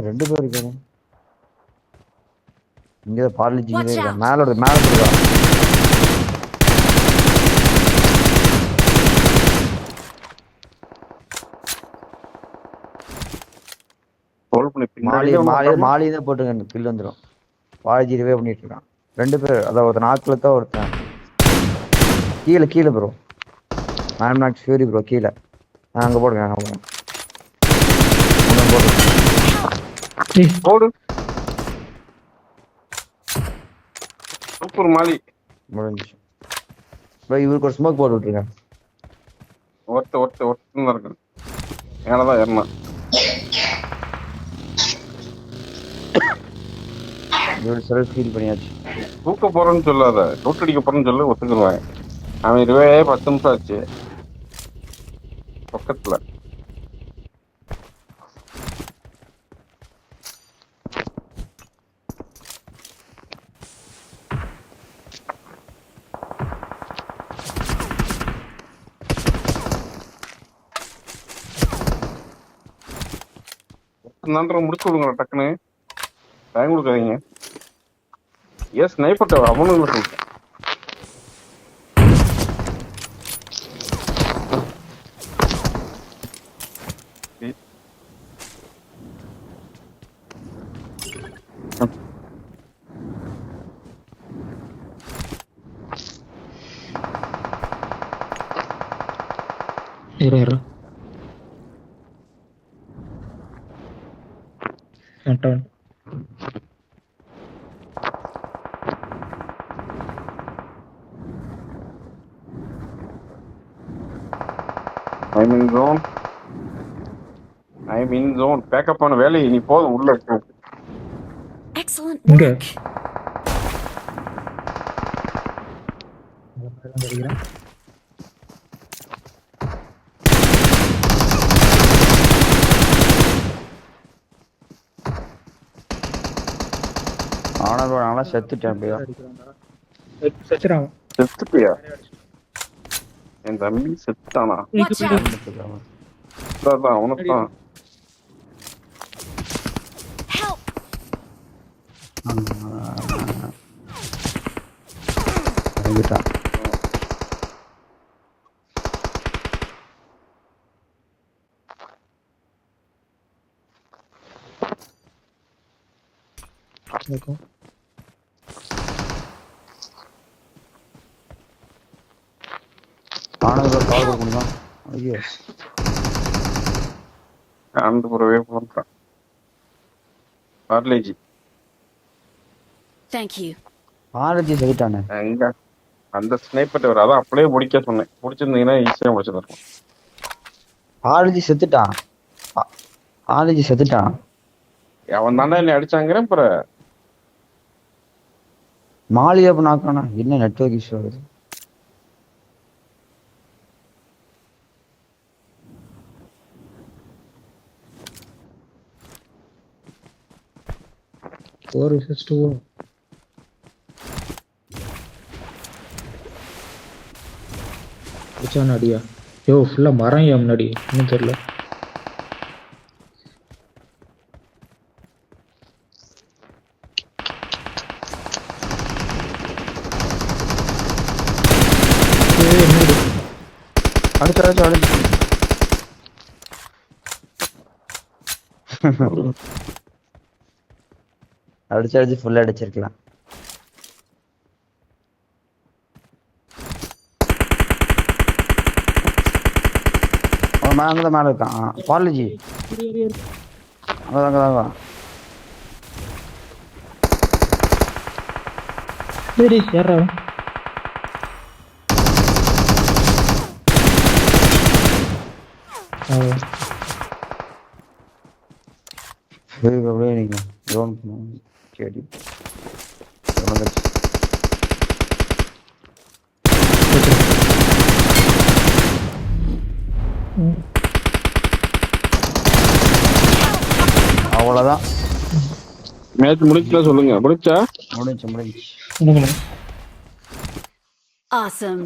ரெண்டு பேர் இருக்காங்க. இங்க பார்லிஜி இங்க இருக்கா. மேல இருக்கா. மாலி தான் போட்டுங்க. கில் வந்துடும். பார்லிஜி ரிவே பண்ணிட்டு இருக்கான். ரெண்டு பேர். அதான் ஒருத்தன் நாக்குல தான் ஒருத்தன் கீழே bro. Ma'am not fury bro கீழே. அங்க போடுங்க. போடு. சூப்பர் மாலி முடிஞ்சு. ப்ரோ இவருக்கு ஒரு ஸ்மோக் போட்டு விட்டுருங்க. ஒருத்த இருக்கு. மேலதான் ஏறணும். செல்ஃப் ஃபீல் பண்ணியாச்சு. தூக்க போறேன்னு சொல்லாத, தூட்டடிக்க போறேன்னு சொல்லு, ஒத்துக்குருவாங்க. அவன் 10 நிமிஷம் ஆச்சு பக்கத்துல. முடிச்சு விடுங்க டக்குன்னு. டைம் கொடுக்காதீங்க. ஸ்னைப்பர் அவனுங்களை சொல்லிட்டேன். I'm in zone. Backup on வேலையை நீ போதும் உள்ள இருக்கு. Excellent work. ஆனா செத்துட்டேன். செத்துட்டியா? என் தம்பி செத்தானா? அவனுக்கு தான் புறவே போன்றான். Parle-G Thank you. பார்லேஜி செத்துட்டானே. எங்க அந்த ஸ்னைப்பர் வர அதான் அப்படியே முடிக்க சொன்னேன். முடிச்சிருந்தீங்கன்னா ஈஸியா முடிச்சிருக்கும். பார்லேஜி செத்துட்டான். அவன் தானே என்ன அடிச்சாங்கிறேன். அப்புறம் மாலியா நாக்கானா என்ன நெட்வொர்க் இஷ்யூ ஆகுது. அடியா யோ ஃபுல்லா மரம் ஏன் முன்னாடி இன்னும் தெரியல. அடிச்சு ஃபுல்லா அடிச்சிருக்கலாம். அங்கதான் மேல இருக்கான் பார்லேஜி. அங்கதான் அவ்வளவுதான். மேட்ச் முடிச்சா சொல்லுங்க. முடிச்சா முடிஞ்சு. Awesome.